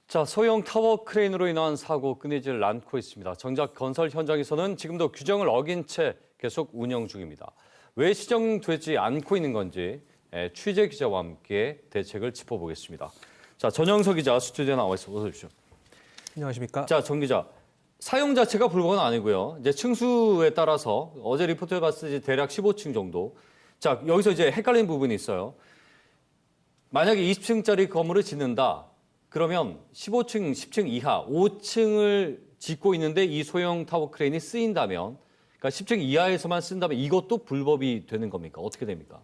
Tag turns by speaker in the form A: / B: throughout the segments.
A: 자, 소형 타워 크레인으로 인한 사고 끊이질 않고 있습니다. 정작 건설 현장에서는 지금도 규정을 어긴 채 계속 운영 중입니다. 왜 시정되지 않고 있는 건지 취재 기자와 함께 대책을 짚어보겠습니다. 자, 전영석 기자 스튜디오에 나와 있어 어서 오십시오.
B: 안녕하십니까?
A: 자, 정 기자. 사용 자체가 불법은 아니고요. 이제 층수에 따라서 어제 리포트에 봤을 때 대략 15층 정도. 자, 여기서 이제 헷갈리는 부분이 있어요. 만약에 20층짜리 건물을 짓는다. 그러면 15층, 10층 이하, 5층을 짓고 있는데 이 소형 타워 크레인이 쓰인다면, 그러니까 10층 이하에서만 쓴다면 이것도 불법이 되는 겁니까? 어떻게 됩니까?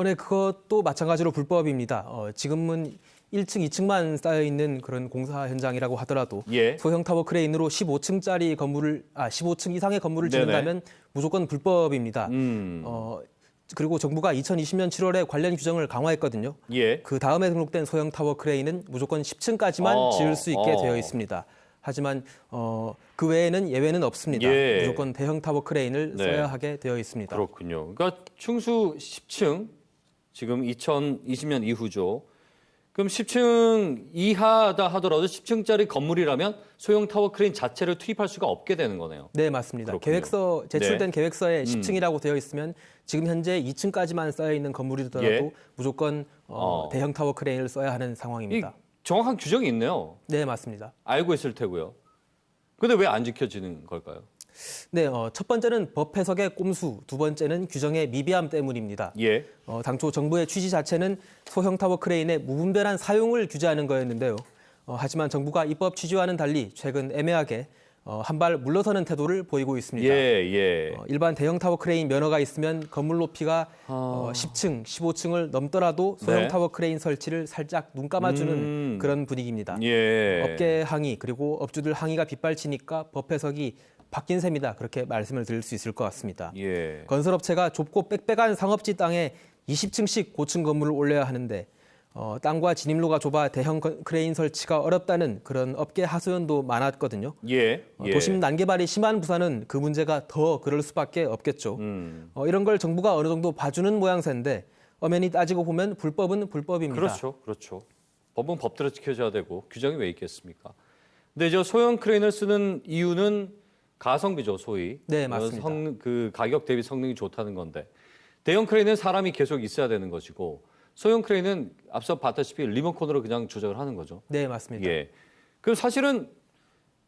B: 네, 그것도 마찬가지로 불법입니다. 지금은 1층, 2층만 쌓여 있는 그런 공사 현장이라고 하더라도
A: 예.
B: 소형 타워 크레인으로 15층짜리 건물을 15층 이상의 건물을
A: 네네.
B: 짓는다면 무조건 불법입니다. 그리고 정부가 2020년 7월에 관련 규정을 강화했거든요.
A: 예.
B: 그 다음에 등록된 소형 타워 크레인은 무조건 10층까지만 지을 수 있게 되어 있습니다. 하지만 그 외에는 예외는 없습니다.
A: 예.
B: 무조건 대형 타워 크레인을
A: 네.
B: 써야 하게 되어 있습니다.
A: 그렇군요. 그러니까 층수 10층, 지금 2020년 이후죠. 그럼 10층 이하다 하더라도 10층짜리 건물이라면 소형 타워 크레인 자체를 투입할 수가 없게 되는 거네요.
B: 네, 맞습니다.
A: 그렇군요.
B: 계획서 제출된
A: 네.
B: 계획서에 10층이라고 되어 있으면 지금 현재 2층까지만 쌓여 있는 건물이더라도
A: 예.
B: 무조건 대형 타워 크레인을 써야 하는
A: 이
B: 상황입니다.
A: 정확한 규정이 있네요.
B: 네, 맞습니다.
A: 알고 있을 테고요. 근데 왜 안 지켜지는 걸까요?
B: 네, 첫 번째는 법 해석의 꼼수, 두 번째는 규정의 미비함 때문입니다.
A: 예.
B: 당초 정부의 취지 자체는 소형 타워 크레인의 무분별한 사용을 규제하는 거였는데요. 하지만 정부가 입법 취지와는 달리 최근 애매하게 한 발 물러서는 태도를 보이고 있습니다.
A: 예.
B: 일반 대형 타워 크레인 면허가 있으면 건물 높이가 10층, 15층을 넘더라도 소형
A: 네.
B: 타워 크레인 설치를 살짝 눈 감아주는 그런 분위기입니다.
A: 예.
B: 업계 항의 그리고 업주들 항의가 빗발치니까 법 해석이 바뀐 셈이다. 그렇게 말씀을 드릴 수 있을 것 같습니다.
A: 예.
B: 건설업체가 좁고 빽빽한 상업지 땅에 20층씩 고층 건물을 올려야 하는데 땅과 진입로가 좁아 대형 크레인 설치가 어렵다는 그런 업계 하소연도 많았거든요.
A: 예.
B: 도심 난개발이 심한 부산은 그 문제가 더 그럴 수밖에 없겠죠. 이런 걸 정부가 어느 정도 봐주는 모양새인데 엄연히 따지고 보면 불법은 불법입니다.
A: 그렇죠. 법은 법대로 지켜져야 되고 규정이 왜 있겠습니까? 근데 이제 소형 크레인을 쓰는 이유는 가성비죠, 소위.
B: 네, 맞습니다.
A: 그 가격 대비 성능이 좋다는 건데 대형 크레인은 사람이 계속 있어야 되는 것이고 소형 크레인은 앞서 봤다시피 리모컨으로 그냥 조작을 하는 거죠.
B: 네, 맞습니다.
A: 예. 그 사실은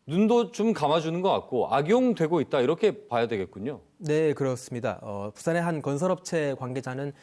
A: 눈도 좀 감아주는 것 같고 악용되고 있다 이렇게 봐야 되겠군요.
B: 네, 그렇습니다. 부산의 한 건설업체 관계자는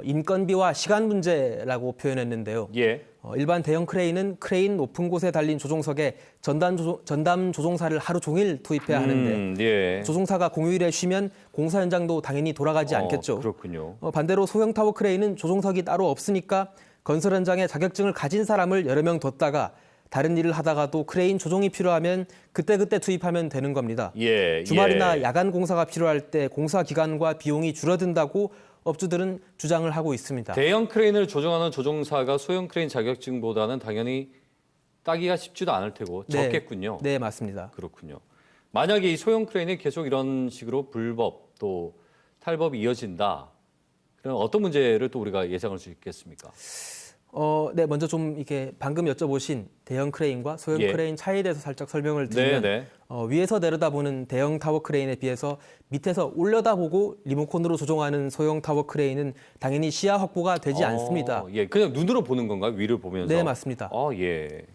B: 인건비와 시간 문제라고 표현했는데요.
A: 예.
B: 일반 대형 크레인은 크레인 높은 곳에 달린 조종석에 전담 조종사를 하루 종일 투입해야 하는데
A: 예.
B: 조종사가 공휴일에 쉬면 공사 현장도 당연히 돌아가지 않겠죠.
A: 그렇군요.
B: 반대로 소형 타워 크레인은 조종석이 따로 없으니까 건설 현장에 자격증을 가진 사람을 여러 명 뒀다가 다른 일을 하다가도 크레인 조종이 필요하면 그때그때 투입하면 되는 겁니다.
A: 예.
B: 주말이나 야간 공사가 필요할 때 공사 기간과 비용이 줄어든다고 업주들은 주장을 하고 있습니다.
A: 대형 크레인을 조종하는 조종사가 소형 크레인 자격증보다는 당연히 따기가 쉽지도 않을 테고 적겠군요.
B: 네, 맞습니다.
A: 그렇군요. 만약에 이 소형 크레인이 계속 이런 식으로 불법 또 탈법이 이어진다. 그럼 어떤 문제를 또 우리가 예상할 수 있겠습니까?
B: 네, 먼저 좀 이렇게 방금 여쭤보신 대형 크레인과 소형
A: 예.
B: 크레인 차이에 대해서 살짝 설명을 드리면
A: 네.
B: 위에서 내려다보는 대형 타워 크레인에 비해서 밑에서 올려다보고 리모컨으로 조종하는 소형 타워 크레인은 당연히 시야 확보가 되지 않습니다.
A: 예, 그냥 눈으로 보는 건가요? 위를 보면서?
B: 네, 맞습니다.
A: 예.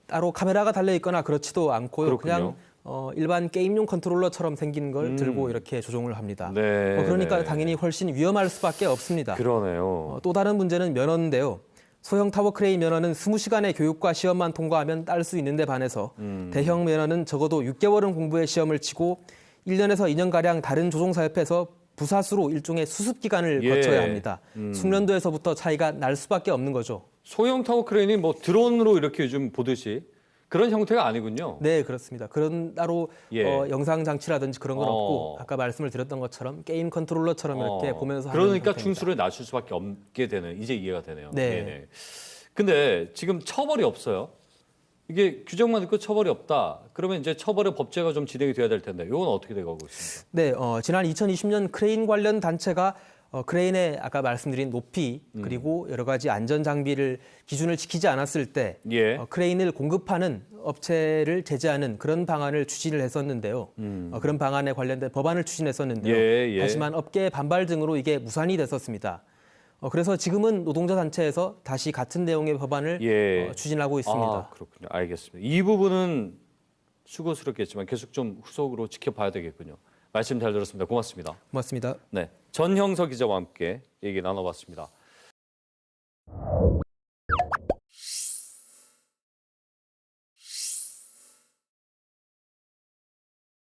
B: 따로 카메라가 달려 있거나 그렇지도 않고요.
A: 그렇군요.
B: 그냥 일반 게임용 컨트롤러처럼 생긴 걸 들고 이렇게 조종을 합니다.
A: 네.
B: 그러니까 당연히 훨씬 위험할 수밖에 없습니다.
A: 그러네요.
B: 또 다른 문제는 면허인데요. 소형 타워 크레인 면허는 20시간의 교육과 시험만 통과하면 딸 수 있는데 반해서 대형 면허는 적어도 6개월은 공부해 시험을 치고 1년에서 2년가량 다른 조종사 옆에서 부사수로 일종의 수습 기간을
A: 예.
B: 거쳐야 합니다. 숙련도에서부터 차이가 날 수밖에 없는 거죠.
A: 소형 타워 크레인이 뭐 드론으로 이렇게 요즘 보듯이 그런 형태가 아니군요.
B: 네, 그렇습니다. 그런 따로
A: 예.
B: 영상 장치라든지 그런 건 없고 아까 말씀을 드렸던 것처럼 게임 컨트롤러처럼 이렇게 보면서 하는
A: 그러니까
B: 형태입니다.
A: 충수를 낮출 수밖에 없게 되는 이제 이해가 되네요.
B: 네.
A: 네네. 근데 지금 처벌이 없어요. 이게 규정만 있고 처벌이 없다. 그러면 이제 처벌의 법제가 좀 진행이 돼야 될 텐데 이건 어떻게 돼가고 있습니까?
B: 네, 지난 2020년 크레인 관련 단체가 크레인의 아까 말씀드린 높이 그리고 여러 가지 안전 장비를 기준을 지키지 않았을 때
A: 예.
B: 크레인을 공급하는 업체를 제재하는 그런 방안을 추진을 했었는데요. 그런 방안에 관련된 법안을 추진했었는데요.
A: 예, 예.
B: 하지만 업계의 반발 등으로 이게 무산이 됐었습니다. 그래서 지금은 노동자 단체에서 다시 같은 내용의 법안을
A: 예.
B: 추진하고 있습니다.
A: 아, 그렇군요. 알겠습니다. 이 부분은 수고스럽겠지만 계속 좀 후속으로 지켜봐야 되겠군요. 말씀 잘 들었습니다. 고맙습니다.
B: 고맙습니다.
A: 네, 전형석 기자와 함께 얘기 나눠봤습니다.